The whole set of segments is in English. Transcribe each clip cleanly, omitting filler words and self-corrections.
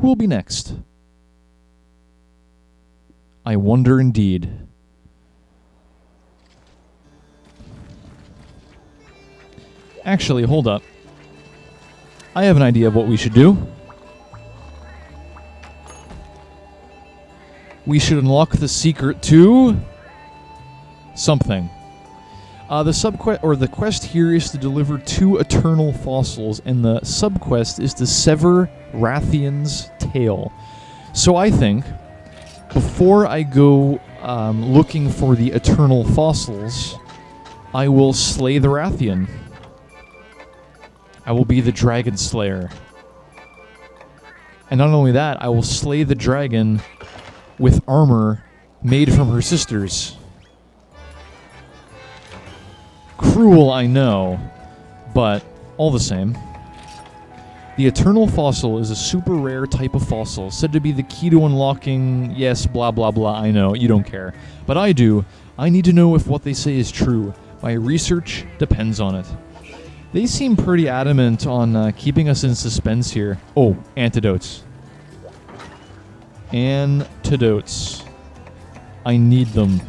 Who will be next? I wonder indeed. Actually, hold up. I have an idea of what we should do. We should unlock the secret to something. The quest here is to deliver 2 eternal fossils, and the subquest is to sever Rathian's tail. So I think, before I go looking for the eternal fossils, I will slay the Rathian. I will be the Dragon Slayer. And not only that, I will slay the dragon with armor made from her sisters. Cruel, I know, but all the same. The Eternal Fossil is a super rare type of fossil, said to be the key to unlocking, yes, blah blah blah, I know, you don't care. But I do. I need to know if what they say is true. My research depends on it. They seem pretty adamant on keeping us in suspense here. Oh, antidotes. Antidotes. I need them.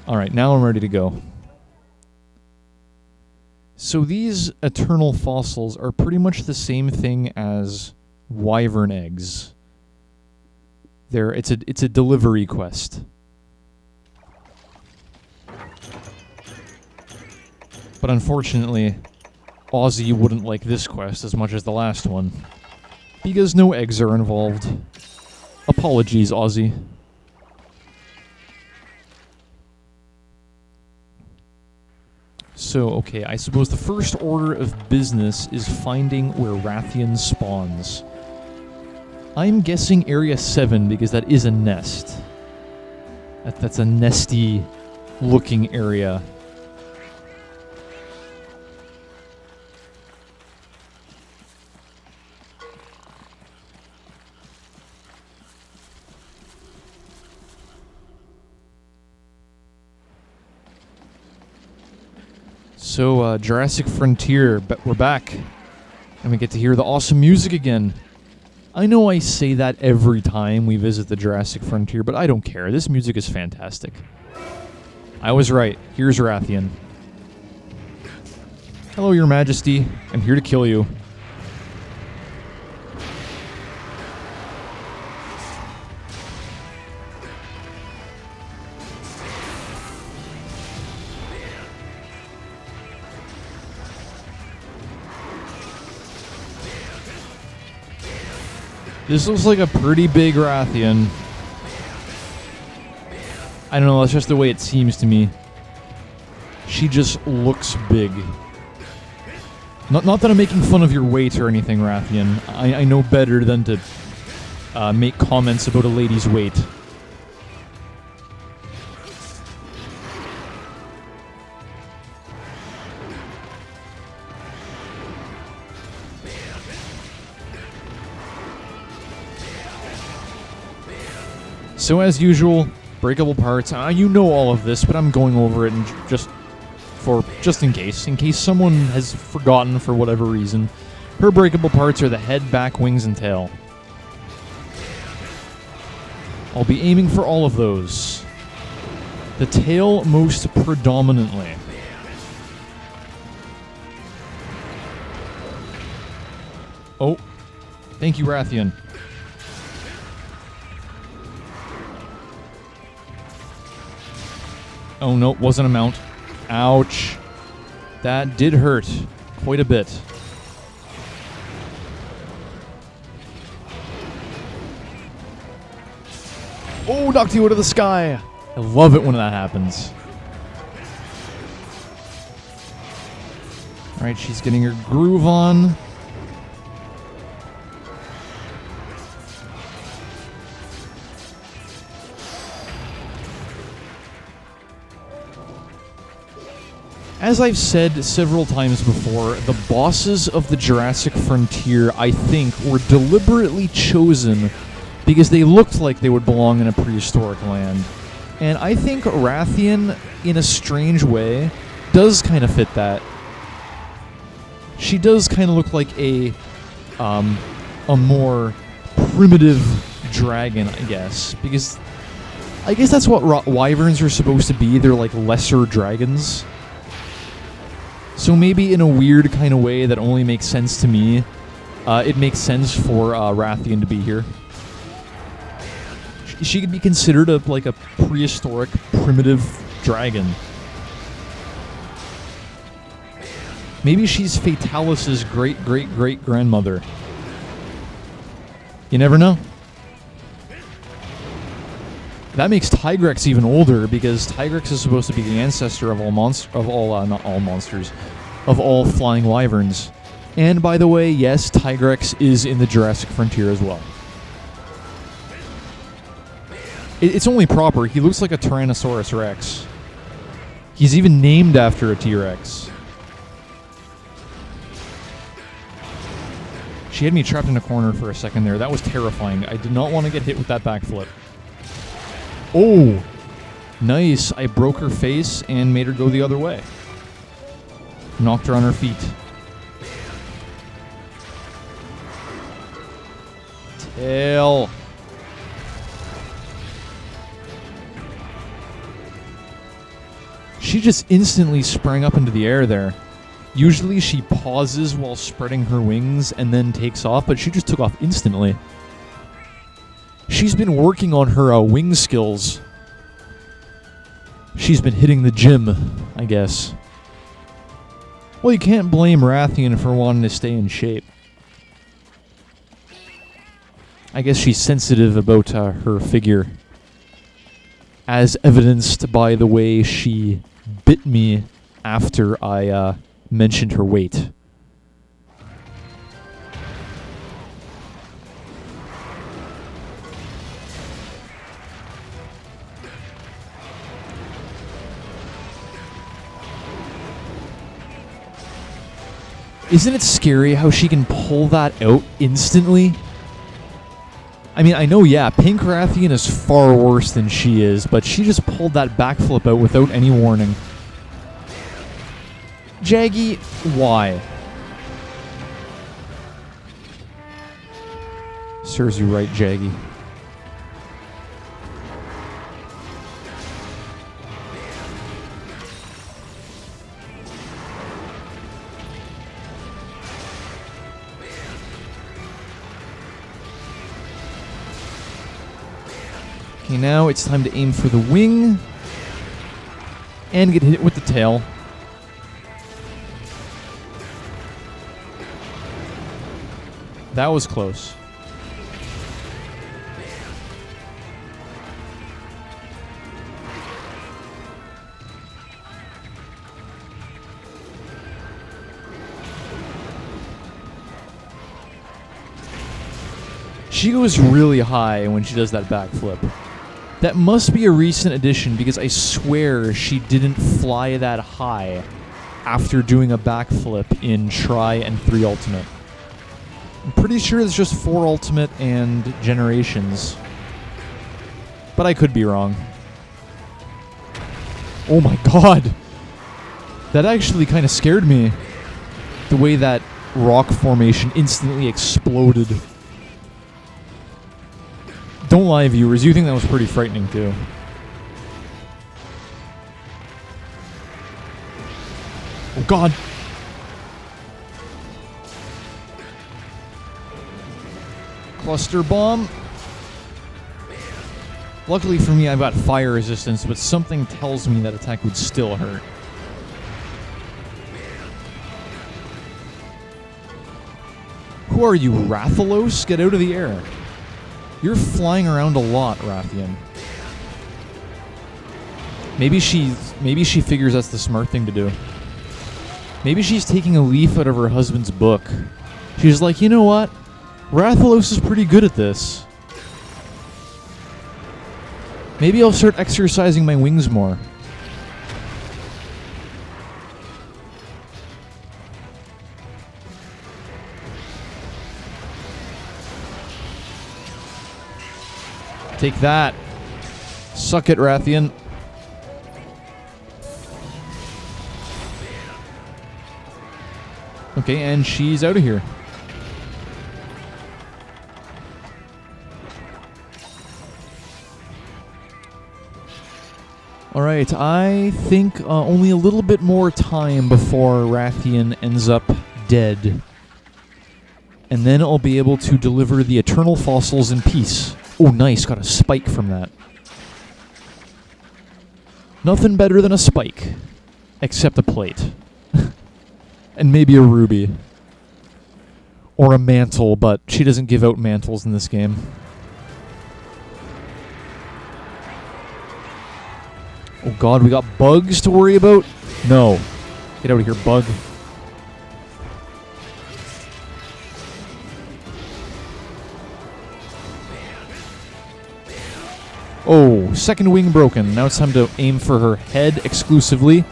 Alright, now I'm ready to go. So these eternal fossils are pretty much the same thing as wyvern eggs. It's a delivery quest. But unfortunately, Ozzy wouldn't like this quest as much as the last one, because no eggs are involved. Apologies, Ozzy. So, okay, I suppose the first order of business is finding where Rathian spawns. I'm guessing Area 7 because that is a nest. That's a nesty looking area. So, Jurassic Frontier, but we're back. And we get to hear the awesome music again. I know I say that every time we visit the Jurassic Frontier, but I don't care. This music is fantastic. I was right. Here's Rathian. Hello, Your Majesty. I'm here to kill you. This looks like a pretty big Rathian. I don't know, that's just the way it seems to me. She just looks big. Not that I'm making fun of your weight or anything, Rathian. I know better than to make comments about a lady's weight. So as usual, breakable parts. You know all of this, but I'm going over it and just in case someone has forgotten for whatever reason. Her breakable parts are the head, back, wings, and tail. I'll be aiming for all of those. The tail most predominantly. Oh, thank you, Rathian. Oh no, wasn't a mount. Ouch. That did hurt quite a bit. Oh, knocked you out of the sky. I love it when that happens. Alright, she's getting her groove on. As I've said several times before, the bosses of the Jurassic Frontier, I think, were deliberately chosen because they looked like they would belong in a prehistoric land. And I think Rathian, in a strange way, does kind of fit that. She does kind of look like a more primitive dragon, I guess. Because I guess that's what wyverns are supposed to be. They're like lesser dragons. So maybe in a weird kind of way that only makes sense to me, it makes sense for Rathian to be here. She could be considered like a prehistoric, primitive dragon. Maybe she's Fatalis' great-great-great-grandmother. You never know. That makes Tigrex even older, because Tigrex is supposed to be the ancestor of all of all flying wyverns. And by the way, yes, Tigrex is in the Jurassic Frontier as well. It's only proper. He looks like a Tyrannosaurus Rex. He's even named after a T-Rex. She had me trapped in a corner for a second there. That was terrifying. I did not want to get hit with that backflip. Oh! Nice. I broke her face and made her go the other way. Knocked her on her feet. Tail. She just instantly sprang up into the air there. Usually she pauses while spreading her wings and then takes off, but she just took off instantly. She's been working on her wing skills. She's been hitting the gym, I guess. Well, you can't blame Rathian for wanting to stay in shape. I guess she's sensitive about her figure, as evidenced by the way she bit me after I mentioned her weight. Isn't it scary how she can pull that out instantly? I mean, I know, yeah, Pink Rathian is far worse than she is, but she just pulled that backflip out without any warning. Jaggy, why? Serves you right, Jaggy. Okay, now it's time to aim for the wing and get hit with the tail. That was close. She goes really high when she does that backflip. That must be a recent addition, because I swear she didn't fly that high after doing a backflip in Try and 3 Ultimate. I'm pretty sure it's just 4 Ultimate and Generations. But I could be wrong. Oh my god! That actually kind of scared me. The way that rock formation instantly exploded. Don't lie, viewers. You think that was pretty frightening, too. Oh, God. Cluster bomb. Luckily for me, I've got fire resistance, but something tells me that attack would still hurt. Who are you, Rathalos? Get out of the air. You're flying around a lot, Rathian. Maybe she figures that's the smart thing to do. Maybe she's taking a leaf out of her husband's book. She's like, you know what? Rathalos is pretty good at this. Maybe I'll start exercising my wings more. Take that. Suck it, Rathian. Okay, and she's out of here. Alright, I think only a little bit more time before Rathian ends up dead. And then I'll be able to deliver the eternal fossils in peace. Oh, nice, got a spike from that. Nothing better than a spike. Except a plate. And maybe a ruby. Or a mantle, but she doesn't give out mantles in this game. Oh god, we got bugs to worry about? No. Get out of here, bug. Oh, second wing broken. Now it's time to aim for her head exclusively.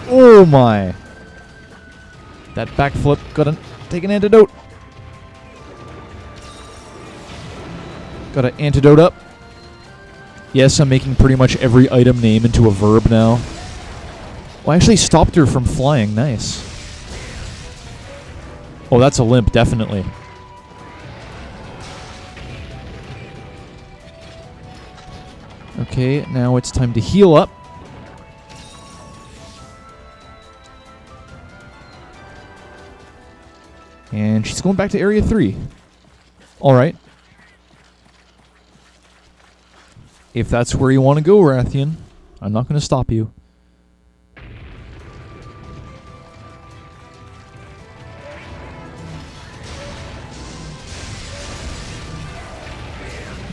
Oh my. That backflip got an... Take an antidote. Got an antidote up. Yes, I'm making pretty much every item name into a verb now. Well, I actually stopped her from flying. Nice. Oh, that's a limp, definitely. Okay, now it's time to heal up. And she's going back to Area 3. Alright. If that's where you want to go, Rathian, I'm not going to stop you.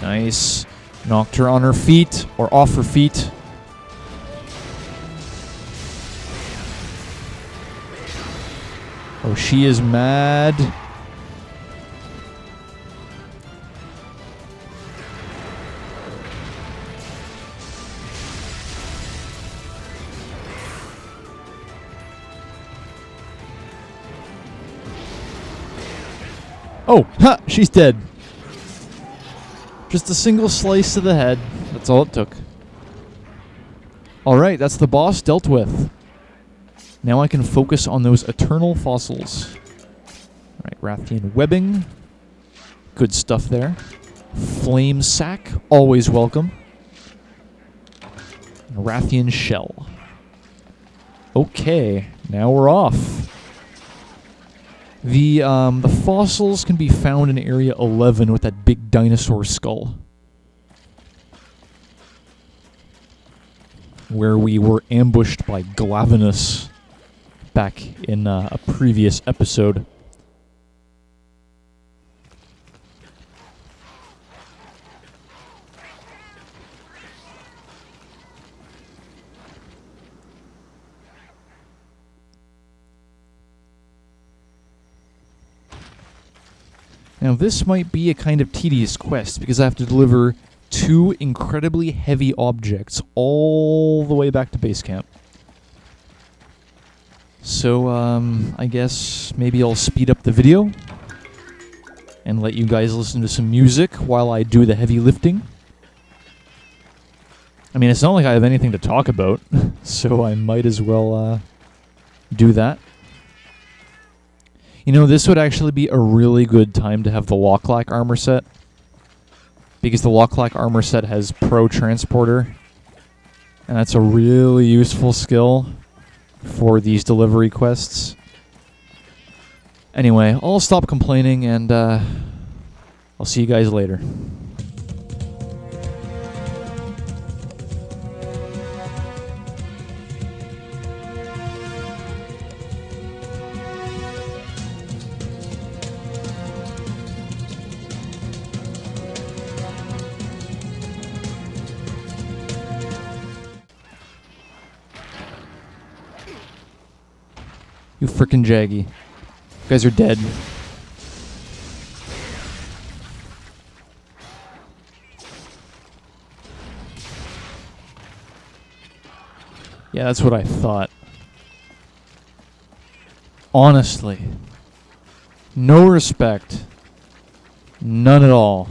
Nice. Knocked her on her feet, or off her feet. Oh, she is mad. Oh, ha! She's dead. Just a single slice to the head. That's all it took. Alright, that's the boss dealt with. Now I can focus on those eternal fossils. Alright, Rathian webbing. Good stuff there. Flame sack, always welcome. And Rathian shell. Okay, now we're off. The fossils can be found in Area 11 with that big dinosaur skull. Where we were ambushed by Glavenus back in a previous episode. Now this might be a kind of tedious quest because I have to deliver 2 incredibly heavy objects all the way back to base camp. So, I guess maybe I'll speed up the video and let you guys listen to some music while I do the heavy lifting. I mean, it's not like I have anything to talk about, so I might as well do that. You know, this would actually be a really good time to have the Lock-Lack armor set, because the Lock-Lack armor set has Pro Transporter, and that's a really useful skill for these delivery quests. Anyway, I'll stop complaining, and I'll see you guys later. You frickin' Jaggy. You guys are dead. Yeah, that's what I thought. Honestly. No respect. None at all.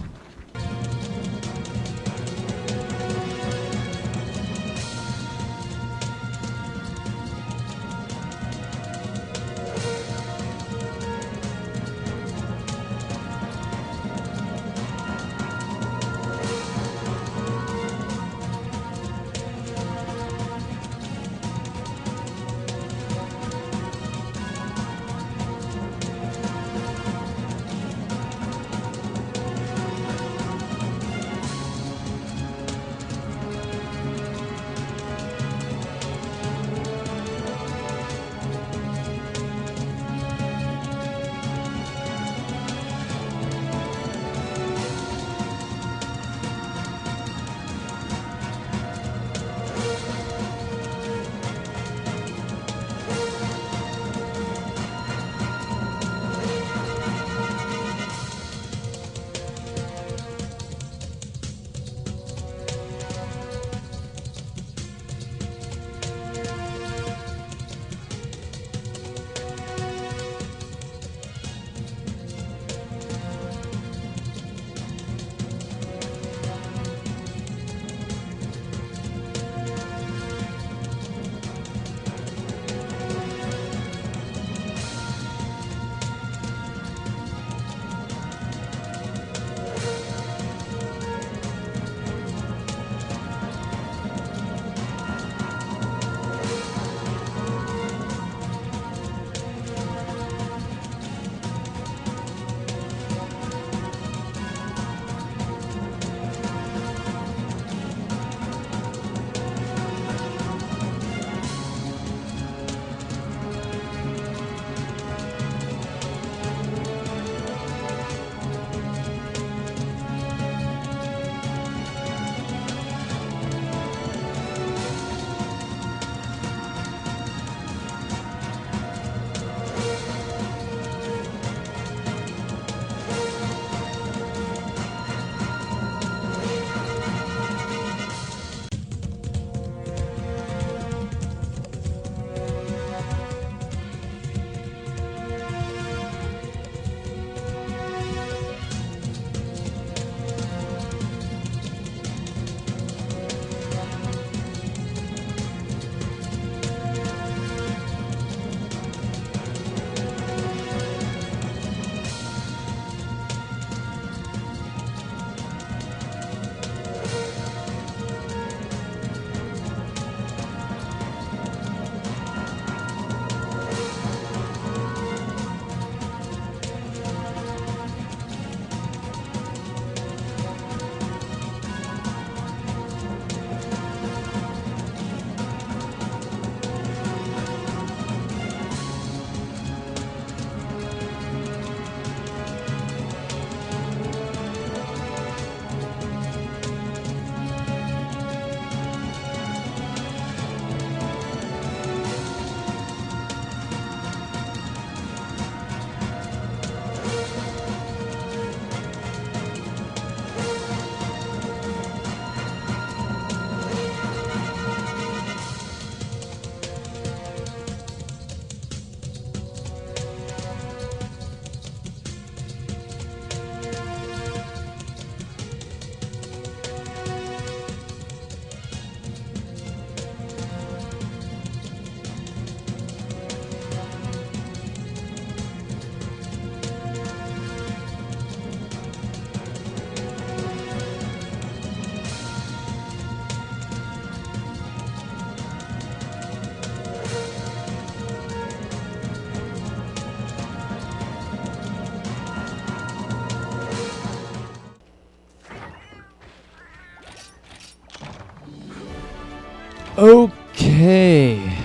Okay.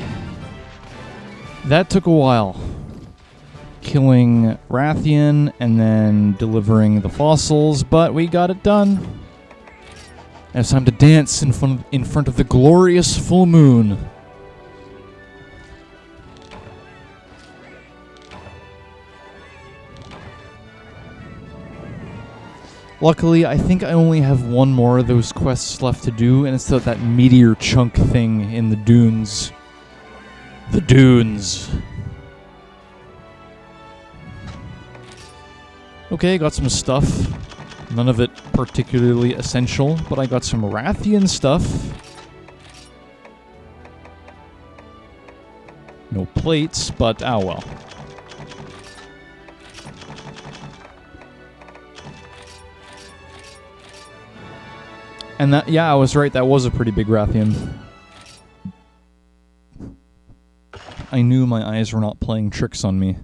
That took a while. Killing Rathian and then delivering the fossils, but we got it done. Now it's time to dance in front of the glorious full moon. Luckily, I think I only have one more of those quests left to do, and it's that meteor chunk thing in the dunes. The dunes. Okay, got some stuff. None of it particularly essential, but I got some Rathian stuff. No plates, but ah well. And that, yeah, I was right, that was a pretty big Rathian. I knew my eyes were not playing tricks on me.